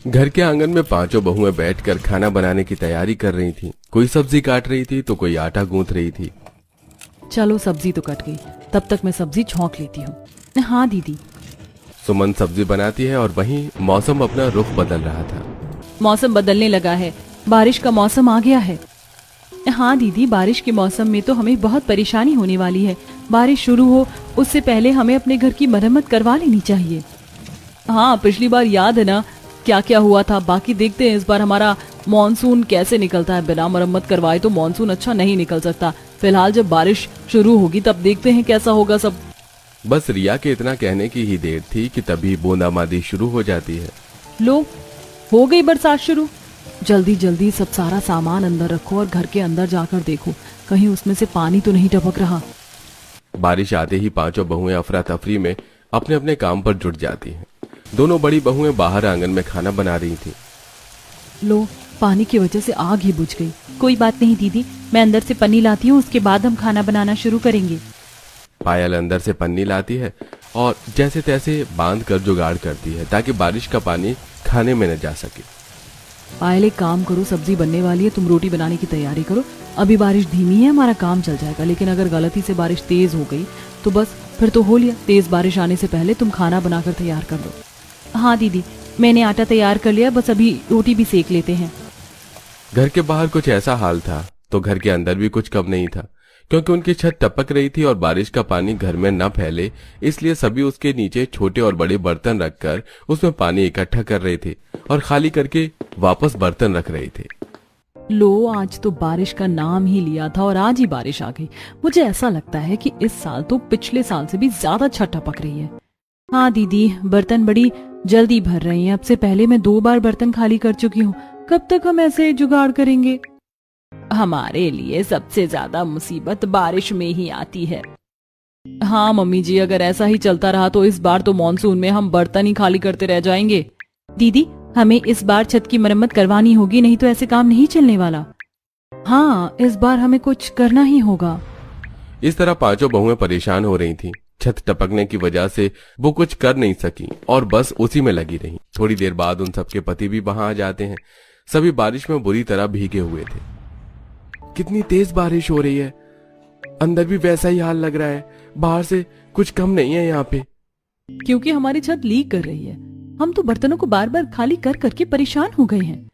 घर के आंगन में पांचों बहुएं बैठकर खाना बनाने की तैयारी कर रही थीं। कोई सब्जी काट रही थी तो कोई आटा गूंथ रही थी। चलो सब्जी तो कट गई, तब तक मैं सब्जी छौंक लेती हूँ। हाँ दीदी। सुमन सब्जी बनाती है और वहीं मौसम अपना रुख बदल रहा था। मौसम बदलने लगा है, बारिश का मौसम आ गया है। हाँ दीदी, बारिश के मौसम में तो हमें बहुत परेशानी होने वाली है। बारिश शुरू हो उससे पहले हमें अपने घर की मरम्मत करवा लेनी चाहिए। हाँ, पिछली बार याद है ना क्या क्या हुआ था। बाकी देखते हैं इस बार हमारा मॉनसून कैसे निकलता है। बिना मरम्मत करवाए तो मॉनसून अच्छा नहीं निकल सकता। फिलहाल जब बारिश शुरू होगी तब देखते हैं कैसा होगा सब। बस रिया के इतना कहने की ही देर थी कि तभी बूंदाबांदी शुरू हो जाती है। लो, हो गई बरसात शुरू। जल्दी जल्दी सब सारा सामान अंदर रखो और घर के अंदर जाकर देखो कहीं उसमें से पानी तो नहीं टपक रहा। बारिश आते ही पांचों बहुएं अफरा तफरी में अपने अपने काम पर जुट जाती हैं। दोनों बड़ी बहुएं बाहर आंगन में खाना बना रही थी। लो, पानी की वजह से आग ही बुझ गई। कोई बात नहीं दीदी, मैं अंदर से पन्नी लाती हूँ, उसके बाद हम खाना बनाना शुरू करेंगे। पायल अंदर से पन्नी लाती है और जैसे तैसे बांध कर जुगाड़ करती है ताकि बारिश का पानी खाने में न जा सके। पायल, एक काम करो, सब्जी बनने वाली है, तुम रोटी बनाने की तैयारी करो। अभी बारिश धीमी है, हमारा काम चल जाएगा। लेकिन अगर गलती से बारिश तेज हो गई तो बस फिर तो हो लिया। तेज बारिश आने से पहले तुम खाना बनाकर तैयार कर दो। हाँ दीदी, मैंने आटा तैयार कर लिया, बस अभी रोटी भी सेक लेते हैं। घर के बाहर कुछ ऐसा हाल था तो घर के अंदर भी कुछ कम नहीं था, क्योंकि उनकी छत टपक रही थी और बारिश का पानी घर में न फैले इसलिए सभी उसके नीचे छोटे और बड़े बर्तन रखकर उसमें पानी इकट्ठा कर रहे थे और खाली करके वापस बर्तन रख रहे थे। लो, आज तो बारिश का नाम ही लिया था और आज ही बारिश आ गई। मुझे ऐसा लगता है कि इस साल तो पिछले साल से भी ज्यादा छत टपक रही है। हाँ दीदी, बर्तन बड़ी जल्दी भर रही हैं। अब से पहले मैं 2 बार बर्तन खाली कर चुकी हूँ। कब तक हम ऐसे जुगाड़ करेंगे? हमारे लिए सबसे ज्यादा मुसीबत बारिश में ही आती है। हाँ मम्मी जी, अगर ऐसा ही चलता रहा तो इस बार तो मॉनसून में हम बर्तन ही खाली करते रह जाएंगे। दीदी, हमें इस बार छत की मरम्मत करवानी होगी, नहीं तो ऐसे काम नहीं चलने वाला। हाँ, इस बार हमें कुछ करना ही होगा। इस तरह पांचों बहुएं परेशान हो रही थीं। छत टपकने की वजह से वो कुछ कर नहीं सकी और बस उसी में लगी रही। थोड़ी देर बाद उन सबके पति भी वहां आ जाते हैं। सभी बारिश में बुरी तरह भीगे हुए थे। कितनी तेज बारिश हो रही है, अंदर भी वैसा ही हाल लग रहा है। बाहर से कुछ कम नहीं है यहाँ पे। क्योंकि हमारी छत लीक कर रही है। हम तो बर्तनों को बार बार खाली कर करके परेशान हो गए हैं।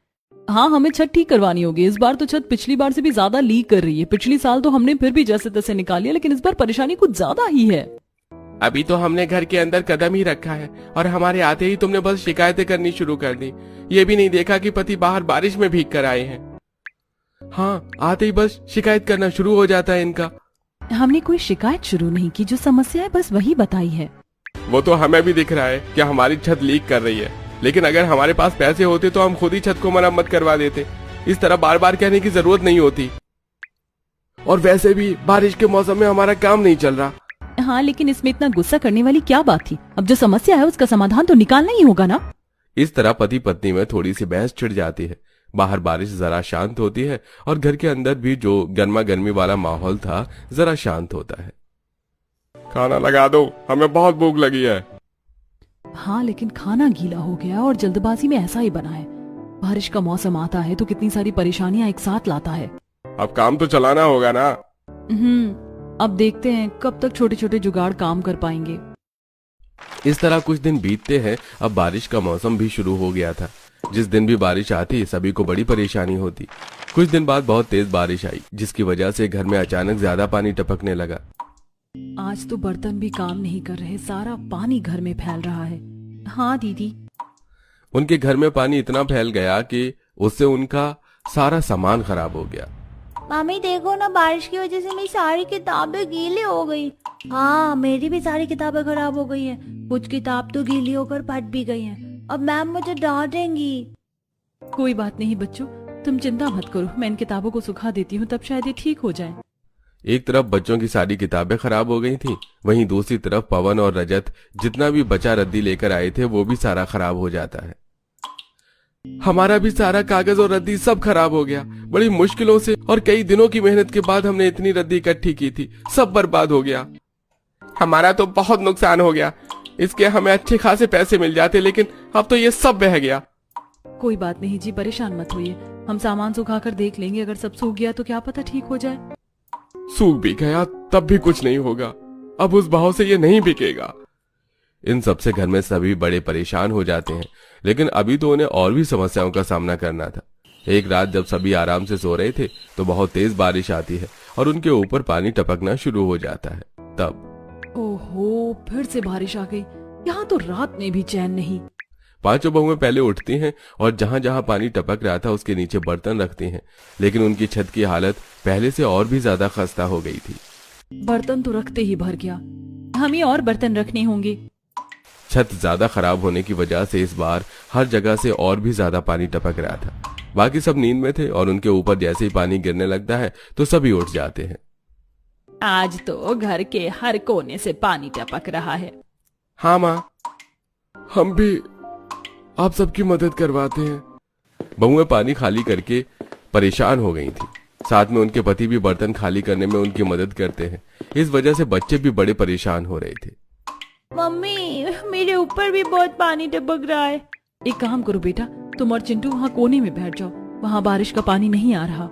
हाँ, हमें छत ठीक करवानी होगी। इस बार तो छत पिछली बार से भी ज्यादा लीक कर रही है। पिछली साल तो हमने फिर भी जैसे तैसे निकाल लिया, लेकिन इस बार परेशानी कुछ ज्यादा ही है। अभी तो हमने घर के अंदर कदम ही रखा है और हमारे आते ही तुमने बस शिकायतें करनी शुरू कर दी। ये भी नहीं देखा कि पति बाहर बारिश में भीग कर आए हैं। हाँ, आते ही बस शिकायत करना शुरू हो जाता है इनका। हमने कोई शिकायत शुरू नहीं की, जो समस्या है बस वही बताई है। वो तो हमें भी दिख रहा है कि हमारी छत लीक कर रही है, लेकिन अगर हमारे पास पैसे होते तो हम खुद ही छत को मरम्मत करवा देते। इस तरह बार बार कहने की जरूरत नहीं होती। और वैसे भी बारिश के मौसम में हमारा काम नहीं चल रहा। हाँ, लेकिन इसमें इतना गुस्सा करने वाली क्या बात थी? अब जो समस्या है उसका समाधान तो निकालना ही होगा ना। इस तरह पति पत्नी में थोड़ी सी बहस छिड़ जाती है। बाहर बारिश जरा शांत होती है और घर के अंदर भी जो गर्मा गर्मी वाला माहौल था जरा शांत होता है। खाना लगा दो, हमें बहुत भूख लगी है। हाँ, लेकिन खाना गीला हो गया और जल्दबाजी में ऐसा ही बना है। बारिश का मौसम आता है तो कितनी सारी परेशानियां एक साथ लाता है। अब काम तो चलाना होगा ना। अब देखते हैं कब तक छोटे छोटे जुगाड़ काम कर पाएंगे। इस तरह कुछ दिन बीतते हैं। अब बारिश का मौसम भी शुरू हो गया था। जिस दिन भी बारिश आती सभी को बड़ी परेशानी होती। कुछ दिन बाद बहुत तेज बारिश आई, जिसकी वजह से घर में अचानक ज्यादा पानी टपकने लगा। आज तो बर्तन भी काम नहीं कर रहे, सारा पानी घर में फैल रहा है। हाँ दीदी। उनके घर में पानी इतना फैल गया कि उससे उनका सारा सामान खराब हो गया। मामी देखो ना, बारिश की वजह से मेरी सारी किताबें गीली हो गई। हाँ, मेरी भी सारी किताबें खराब हो गई हैं। कुछ किताब तो गीली होकर फट भी गई हैं। अब मैम मुझे डांटेंगी। कोई बात नहीं बच्चों, तुम चिंता मत करो, मैं इन किताबों को सुखा देती हूँ, तब शायद ये ठीक हो जाए। एक तरफ बच्चों की सारी किताबें खराब हो गई थीं, वहीं दूसरी तरफ पवन और रजत जितना भी बचा रद्दी लेकर आए थे वो भी सारा खराब हो जाता है। हमारा भी सारा कागज और रद्दी सब खराब हो गया। बड़ी मुश्किलों से और कई दिनों की मेहनत के बाद हमने इतनी रद्दी इकट्ठी की थी, सब बर्बाद हो गया। हमारा तो बहुत नुकसान हो गया। इसके हमें अच्छे खासे पैसे मिल जाते, लेकिन अब तो ये सब बह गया। कोई बात नहीं जी, परेशान मत होइए। हम सामान सुखा कर देख लेंगे, अगर सब सूख गया तो क्या पता ठीक हो जाए। सूख भी गया तब भी कुछ नहीं होगा, अब उस भाव से ये नहीं बिकेगा। इन सब से घर में सभी बड़े परेशान हो जाते हैं, लेकिन अभी तो उन्हें और भी समस्याओं का सामना करना था। एक रात जब सभी आराम से सो रहे थे तो बहुत तेज बारिश आती है और उनके ऊपर पानी टपकना शुरू हो जाता है। तब ओहो, फिर से बारिश आ गई। यहाँ तो रात में भी चैन नहीं। पांचों बहुएं पहले उठती हैं और जहां जहां पानी टपक रहा था उसके नीचे बर्तन रखती हैं, लेकिन उनकी छत की हालत पहले से और भी ज्यादा खस्ता हो गई थी। बर्तन तो रखते ही भर गया, हमें और बर्तन रखने होंगे। छत ज्यादा खराब होने की वजह से इस बार हर जगह से और भी ज्यादा पानी टपक रहा था। बाकी सब नींद में थे और उनके ऊपर जैसे ही पानी गिरने लगता है तो सभी उठ जाते हैं। आज तो घर के हर कोने से पानी टपक रहा है। हाँ माँ, हम भी आप सबकी मदद करवाते हैं। बहुएं पानी खाली करके परेशान हो गई थी, साथ में उनके पति भी बर्तन खाली करने में उनकी मदद करते हैं। इस वजह से बच्चे भी बड़े परेशान हो रहे थे। मम्मी, मेरे ऊपर भी बहुत पानी टपक रहा है। एक काम करो बेटा, तुम और चिंटू वहाँ कोने में बैठ जाओ, वहाँ बारिश का पानी नहीं आ रहा।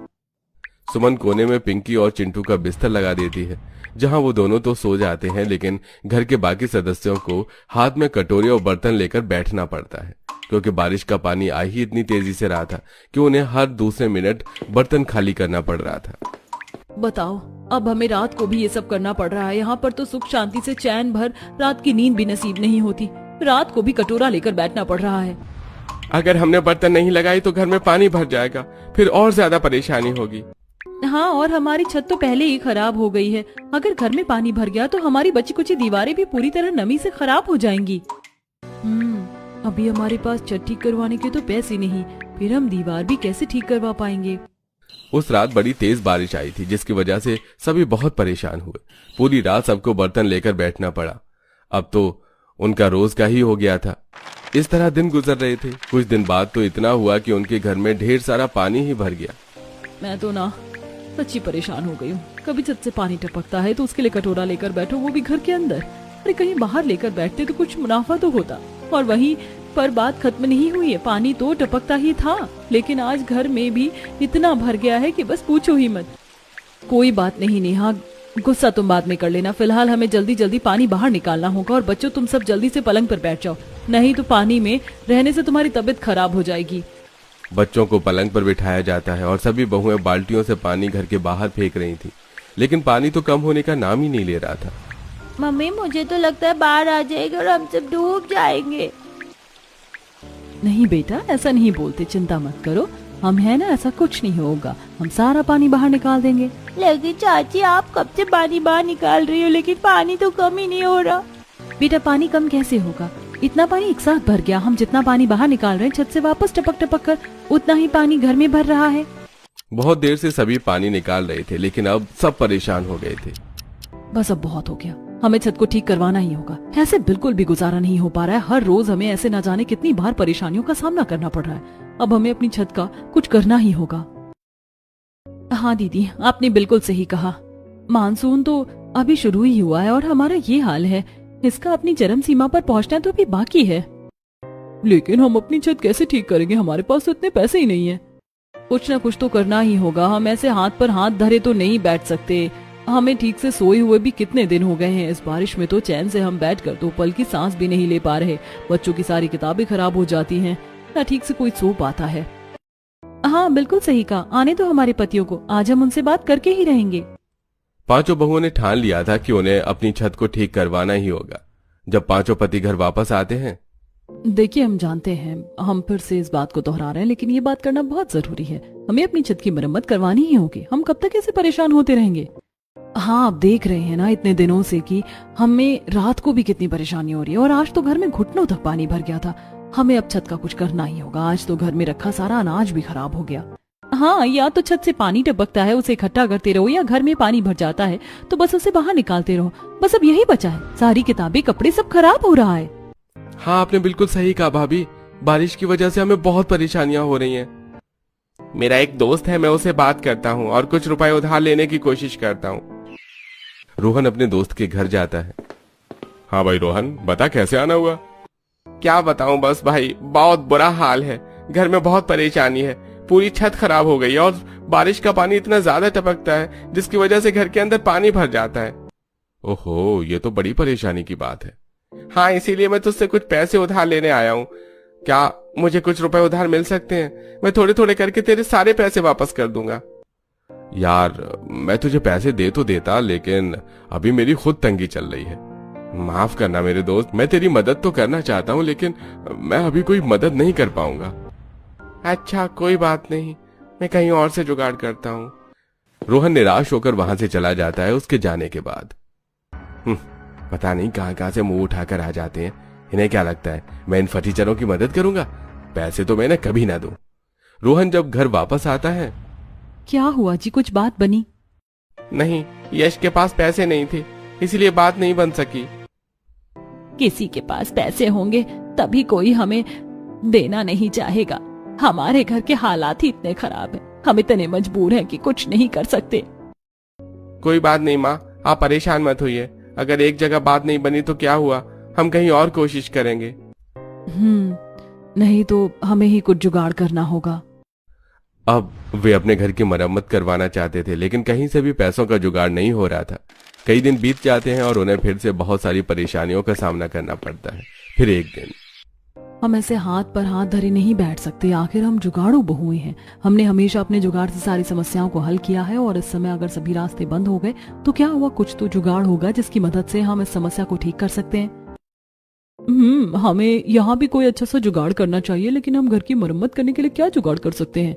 सुमन कोने में पिंकी और चिंटू का बिस्तर लगा देती है, जहां वो दोनों तो सो जाते हैं, लेकिन घर के बाकी सदस्यों को हाथ में कटोरे और बर्तन लेकर बैठना पड़ता है, क्योंकि बारिश का पानी आ ही इतनी तेजी से रहा था कि उन्हें हर दूसरे मिनट बर्तन खाली करना पड़ रहा था। बताओ, अब हमें रात को भी ये सब करना पड़ रहा है। यहाँ पर तो सुख शांति से चैन भर रात की नींद भी नसीब नहीं होती, रात को भी कटोरा लेकर बैठना पड़ रहा है। अगर हमने बर्तन नहीं लगाई तो घर में पानी भर जाएगा, फिर और ज्यादा परेशानी होगी। हाँ, और हमारी छत तो पहले ही खराब हो गई है। अगर घर में पानी भर गया तो हमारी बची कुची दीवारें भी पूरी तरह नमी से खराब हो जाएंगी। अभी हमारे पास छत ठीक करवाने के तो पैसे नहीं, फिर हम दीवार भी कैसे ठीक करवा पाएंगे। उस रात बड़ी तेज बारिश आई थी, जिसकी वजह से सभी बहुत परेशान हुए। पूरी रात सबको बर्तन लेकर बैठना पड़ा। अब तो उनका रोज का ही हो गया था। इस तरह दिन गुजर रहे थे। कुछ दिन बाद तो इतना हुआ कि उनके घर में ढेर सारा पानी ही भर गया। मैं तो ना सच्ची परेशान हो गई हूँ। कभी छत से पानी टपकता है तो उसके लिए कटोरा लेकर बैठो, वो भी घर के अंदर। अरे कहीं बाहर लेकर बैठते तो कुछ मुनाफा तो होता। और वहीं पर बात खत्म नहीं हुई है, पानी तो टपकता ही था, लेकिन आज घर में भी इतना भर गया है कि बस पूछो ही मत। कोई बात नहीं नेहा, गुस्सा तुम बाद में कर लेना। फिलहाल हमें जल्दी जल्दी पानी बाहर निकालना होगा। और बच्चों, तुम सब जल्दी से पलंग पर बैठ जाओ, नहीं तो पानी में रहने से तुम्हारी तबीयत खराब हो जाएगी। बच्चों को पलंग पर बिठाया जाता है और सभी बहुएं बाल्टियों से पानी घर के बाहर फेंक रही थी, लेकिन पानी तो कम होने का नाम ही नहीं ले रहा था। मम्मी, मुझे तो लगता है बाढ़ आ जाएगी और हम सब डूब जाएंगे। नहीं बेटा, ऐसा नहीं बोलते, चिंता मत करो, हम है ना, ऐसा कुछ नहीं होगा, हम सारा पानी बाहर निकाल देंगे। लेकिन चाची, आप कब से पानी बाहर निकाल रही हो, लेकिन पानी तो कम ही नहीं हो रहा। बेटा, पानी कम कैसे होगा, इतना पानी एक साथ भर गया। हम जितना पानी बाहर निकाल रहे हैं छत से वापस टपक टपक कर, उतना ही पानी घर में भर रहा है। बहुत देर से सभी पानी निकाल रहे थे, लेकिन अब सब परेशान हो गए थे। बस अब बहुत हो गया, हमें छत को ठीक करवाना ही होगा। ऐसे बिल्कुल भी गुजारा नहीं हो पा रहा है। हर रोज हमें ऐसे न जाने कितनी बार परेशानियों का सामना करना पड़ रहा है। अब हमें अपनी छत का कुछ करना ही होगा। हाँ दीदी, आपने बिल्कुल सही कहा। मानसून तो अभी शुरू ही हुआ है और हमारा ये हाल है। इसका अपनी चरम सीमा पर पहुंचना तो अभी बाकी है। लेकिन हम अपनी छत कैसे ठीक करेंगे, हमारे पास तो इतने पैसे ही नहीं है। कुछ ना कुछ तो करना ही होगा। हम ऐसे हाथ पर हाथ धरे तो नहीं बैठ सकते। हमें ठीक से सोए हुए भी कितने दिन हो गए हैं। इस बारिश में तो चैन से हम बैठकर तो पल की सांस भी नहीं ले पा रहे। बच्चों की सारी किताबें खराब हो जाती हैं, ना ठीक से कोई सो पाता है। हाँ बिल्कुल सही कहा, आने तो हमारे पतियों को, आज हम उनसे बात करके ही रहेंगे। पांचों बहुओं ने ठान लिया था कि उन्हें अपनी छत को ठीक करवाना ही होगा। जब पांचों पति घर वापस आते हैं, देखिए हम जानते हैं, हम फिर से इस बात को दोहरा रहे हैं, लेकिन ये बात करना बहुत जरूरी है। हमें अपनी छत की मरम्मत करवानी ही होगी। हम कब तक ऐसे परेशान होते रहेंगे। हाँ, आप देख रहे हैं ना इतने दिनों से कि हमें रात को भी कितनी परेशानी हो रही है, और आज तो घर में घुटनों तक पानी भर गया था। हमें अब छत का कुछ करना ही होगा। आज तो घर में रखा सारा अनाज भी खराब हो गया। हाँ, या तो छत से पानी टपकता है, उसे इकट्ठा करते रहो, या घर में पानी भर जाता है तो बस उसे बाहर निकालते रहो। बस अब यही बचा है। सारी किताबें, कपड़े सब खराब हो रहा है। हाँ आपने बिल्कुल सही कहा भाभी, बारिश की वजह से हमें बहुत परेशानियां हो रही हैं। मेरा एक दोस्त है, मैं उसे बात करता हूँ और कुछ रुपए उधार लेने की कोशिश करता हूँ। रोहन अपने दोस्त के घर जाता है। हाँ भाई रोहन, बता कैसे आना हुआ। क्या बताऊं, बस भाई बहुत बुरा हाल है। घर में बहुत परेशानी है। पूरी छत खराब हो गई है और बारिश का पानी इतना ज्यादा टपकता है जिसकी वजह से घर के अंदर पानी भर जाता है। ओहो, ये तो बड़ी परेशानी की बात है। हाँ, इसीलिए मैं तुझसे कुछ पैसे उधार लेने आया हूँ। क्या मुझे कुछ रुपए उधार मिल सकते हैं? मैं थोड़े थोड़े करके तेरे सारे पैसे वापस कर दूंगा। यार, मैं तुझे पैसे दे तो देता, लेकिन अभी मेरी खुद तंगी चल रही है। माफ करना मेरे दोस्त, मैं तेरी मदद तो करना चाहता हूँ, लेकिन मैं अभी कोई मदद नहीं कर पाऊंगा। अच्छा, कोई बात नहीं, मैं कहीं और से जुगाड़ करता हूँ। रोहन निराश होकर वहां से चला जाता है उसके जाने के बाद। पता नहीं कहां से मुंह उठाकर आ जाते हैं। इन्हें क्या लगता है मैं इन फटीचरों की मदद करूंगा? पैसे तो मैंने कभी ना दूं। रोहन जब घर वापस आता है। क्या हुआ जी, कुछ बात बनी? नहीं, यश के पास पैसे नहीं थे, इसलिए बात नहीं बन सकी। किसी के पास पैसे होंगे तभी कोई हमें देना नहीं चाहेगा। हमारे घर के हालात ही इतने खराब हैं, हम इतने मजबूर हैं कि कुछ नहीं कर सकते। कोई बात नहीं माँ, आप परेशान मत होइए। अगर एक जगह बात नहीं बनी तो क्या हुआ, हम कहीं और कोशिश करेंगे। नहीं तो हमें ही कुछ जुगाड़ करना होगा। अब वे अपने घर की मरम्मत करवाना चाहते थे, लेकिन कहीं से भी पैसों का जुगाड़ नहीं हो रहा था। कई दिन बीत जाते हैं और उन्हें फिर से बहुत सारी परेशानियों का सामना करना पड़ता है। फिर एक दिन हम ऐसे हाथ पर हाथ धरे नहीं बैठ सकते। आखिर हम जुगाड़ू बहुएं हैं। हमने हमेशा अपने जुगाड़ से सारी समस्याओं को हल किया है और इस समय अगर सभी रास्ते बंद हो गए तो क्या हुआ, कुछ तो जुगाड़ होगा जिसकी मदद से हम इस समस्या को ठीक कर सकते हैं। हमें यहाँ भी कोई अच्छा सा जुगाड़ करना चाहिए, लेकिन हम घर की मरम्मत करने के लिए क्या जुगाड़ कर सकते हैं?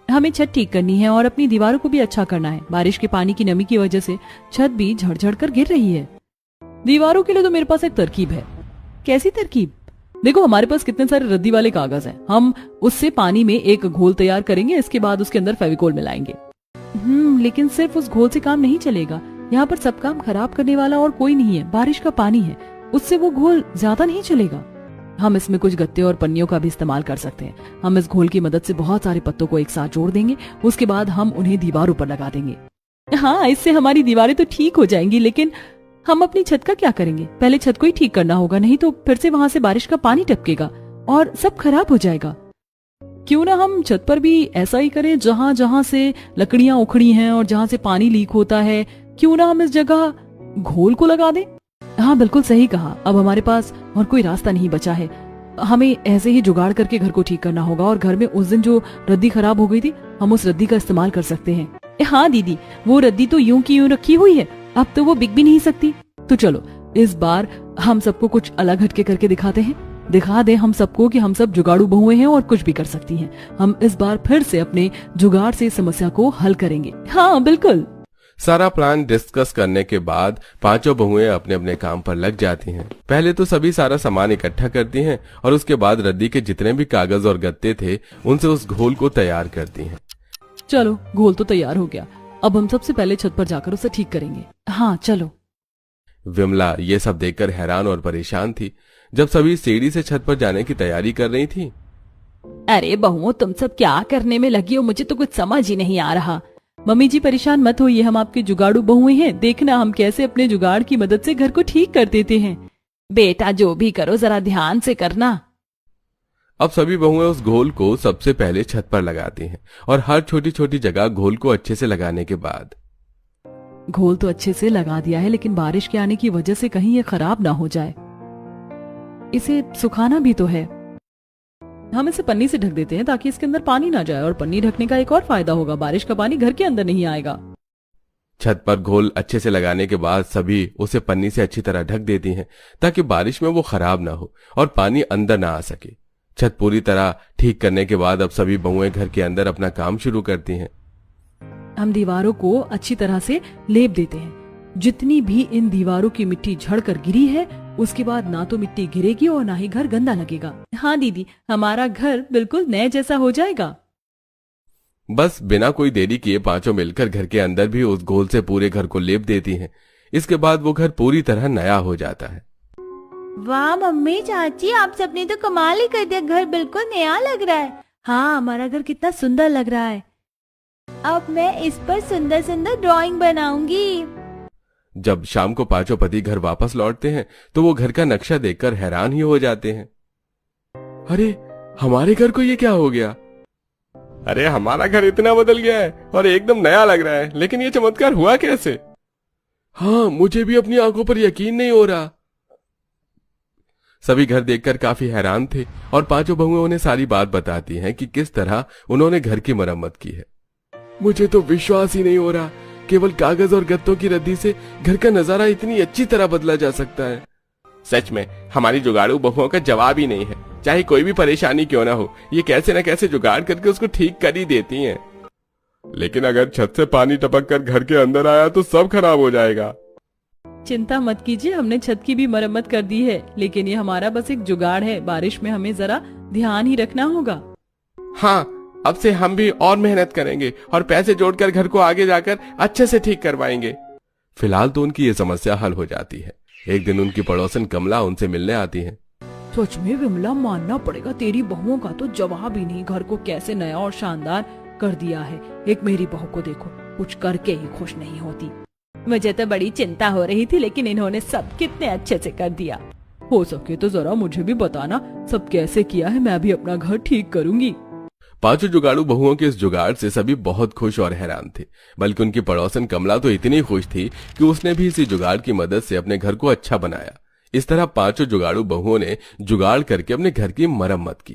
हमें छत ठीक करनी है और अपनी दीवारों को भी अच्छा करना है। बारिश के पानी की नमी की वजह से छत भी झड़ कर गिर रही है। दीवारों के लिए तो मेरे पास एक तरकीब है। कैसी तरकीब? देखो, हमारे पास कितने सारे रद्दी वाले कागज हैं। हम उससे पानी में एक घोल तैयार करेंगे, इसके बाद उसके अंदर फेविकोल मिलाएंगे। लेकिन सिर्फ उस घोल से काम नहीं चलेगा। यहाँ पर सब काम खराब करने वाला और कोई नहीं है, बारिश का पानी है। उससे वो घोल ज्यादा नहीं चलेगा। हम इसमें कुछ गत्ते और पन्नियों का भी इस्तेमाल कर सकते हैं। हम इस घोल की मदद से बहुत सारे पत्तों को एक साथ जोड़ देंगे, उसके बाद हम उन्हें दीवारों पर लगा देंगे। हाँ, इससे हमारी दीवारें तो ठीक हो जाएंगी, लेकिन हम अपनी छत का क्या करेंगे? पहले छत को ही ठीक करना होगा, नहीं तो फिर से वहां से बारिश का पानी टपकेगा और सब खराब हो जाएगा। क्यों ना हम छत पर भी ऐसा ही करें, जहां जहां से लकड़ियां उखड़ी हैं और जहां से पानी लीक होता है, क्यों ना हम इस जगह घोल को लगा दें। हाँ, बिल्कुल सही कहा। अब हमारे पास और कोई रास्ता नहीं बचा है। हमें ऐसे ही जुगाड़ करके घर को ठीक करना होगा। और घर में उस दिन जो रद्दी खराब हो गई थी, हम उस रद्दी का इस्तेमाल कर सकते हैं। हाँ दीदी, वो रद्दी तो यूं की यूं रखी हुई है, अब तो वो बिक भी नहीं सकती। तो चलो इस बार हम सबको कुछ अलग हटके करके दिखाते हैं। दिखा दे हम सबको कि हम सब जुगाड़ू बहुएं हैं और कुछ भी कर सकती हैं। हम इस बार फिर से अपने जुगाड़ से समस्या को हल करेंगे। हाँ बिल्कुल। सारा प्लान डिस्कस करने के बाद पांचों बहुएं अपने अपने काम पर लग जाती हैं। पहले तो सभी सारा सामान इकट्ठा करती हैं और उसके बाद रद्दी के जितने भी कागज और गत्ते थे उनसे उस घोल को तैयार करती हैं। चलो, घोल तो तैयार हो गया। अब हम सबसे पहले छत पर जाकर उसे ठीक करेंगे। हाँ चलो। विमला ये सब देखकर हैरान और परेशान थी। जब सभी सीढ़ी से छत पर जाने की तैयारी कर रही थी। अरे बहुओं, तुम सब क्या करने में लगी हो? मुझे तो कुछ समझ ही नहीं आ रहा। मम्मी जी परेशान मत होइए, हम आपके जुगाड़ू बहुएं हैं। देखना हम कैसे अपने जुगाड़ की मदद से घर को ठीक कर देते हैं। बेटा जो भी करो जरा ध्यान से करना। अब सभी बहुएं उस घोल को सबसे पहले छत पर लगाती हैं और हर छोटी छोटी जगह घोल को अच्छे से लगाने के बाद। घोल तो अच्छे से लगा दिया है, लेकिन बारिश के आने की वजह से कहीं ये खराब ना हो जाए। इसे सुखाना भी तो है। हम इसे पन्नी से ढक देते हैं ताकि इसके अंदर पानी ना जाए। और पन्नी ढकने का एक और फायदा होगा, बारिश का पानी घर के अंदर नहीं आएगा। छत पर घोल अच्छे से लगाने के बाद सभी उसे पन्नी से अच्छी तरह ढक देती हैं ताकि बारिश में वो खराब ना हो और पानी अंदर ना आ सके। छत पूरी तरह ठीक करने के बाद अब सभी बहुएं घर के अंदर अपना काम शुरू करती हैं। हम दीवारों को अच्छी तरह से लेप देते हैं। जितनी भी इन दीवारों की मिट्टी झड़कर गिरी है, उसके बाद ना तो मिट्टी गिरेगी और ना ही घर गंदा लगेगा। हाँ दीदी, हमारा घर बिल्कुल नए जैसा हो जाएगा। बस बिना कोई देरी किए पांचों मिलकर घर के अंदर भी उस घोल से पूरे घर को लेप देती हैं। इसके बाद वो घर पूरी तरह नया हो जाता है। वाह मम्मी चाची, आप सबने तो कमाल ही कर दिया। घर बिल्कुल नया लग रहा है। हाँ, हमारा घर कितना सुंदर लग रहा है। अब मैं इस पर सुंदर सुंदर ड्राइंग बनाऊंगी। जब शाम को पांचों पति घर वापस लौटते हैं तो वो घर का नक्शा देखकर हैरान ही हो जाते हैं। अरे हमारे घर को ये क्या हो गया? अरे हमारा घर इतना बदल गया है और एकदम नया लग रहा है, लेकिन ये चमत्कार हुआ कैसे? हाँ, मुझे भी अपनी आंखों पर यकीन नहीं हो रहा। सभी घर देखकर काफी हैरान थे और पांचों बहुएं उन्हें सारी बात बताती हैं कि किस तरह उन्होंने घर की मरम्मत की है। मुझे तो विश्वास ही नहीं हो रहा, केवल कागज और गत्तों की रद्दी से घर का नजारा इतनी अच्छी तरह बदला जा सकता है। सच में हमारी जुगाड़ू बहुओं का जवाब ही नहीं है। चाहे कोई भी परेशानी क्यों ना हो, ये कैसे न कैसे जुगाड़ करके उसको ठीक कर ही देती हैं। लेकिन अगर छत से पानी टपक कर घर के अंदर आया तो सब खराब हो जाएगा। चिंता मत कीजिए, हमने छत की भी मरम्मत कर दी है, लेकिन ये हमारा बस एक जुगाड़ है। बारिश में हमें जरा ध्यान ही रखना होगा। हाँ, अब से हम भी और मेहनत करेंगे और पैसे जोड़कर घर को आगे जाकर अच्छे से ठीक करवाएंगे। फिलहाल तो उनकी ये समस्या हल हो जाती है। एक दिन उनकी पड़ोसन कमला उनसे मिलने आती है। सच में विमला, मानना पड़ेगा, तेरी बहुओं का तो जवाब ही नहीं। घर को कैसे नया और शानदार कर दिया है। एक मेरी बहू को देखो, कुछ करके ही खुश नहीं होती। मुझे तो बड़ी चिंता हो रही थी, लेकिन इन्होंने सब कितने अच्छे से कर दिया। हो सके तो जरा मुझे भी बताना सब कैसे किया है, मैं भी अपना घर ठीक करूंगी। पांचों जुगाड़ू बहुओं के इस जुगाड़ से सभी बहुत खुश और हैरान थे। बल्कि उनकी पड़ोसन कमला तो इतनी खुश थी कि उसने भी इसी जुगाड़ की मदद से अपने घर को अच्छा बनाया। इस तरह पांचों जुगाड़ू बहुओं ने जुगाड़ करके अपने घर की मरम्मत की।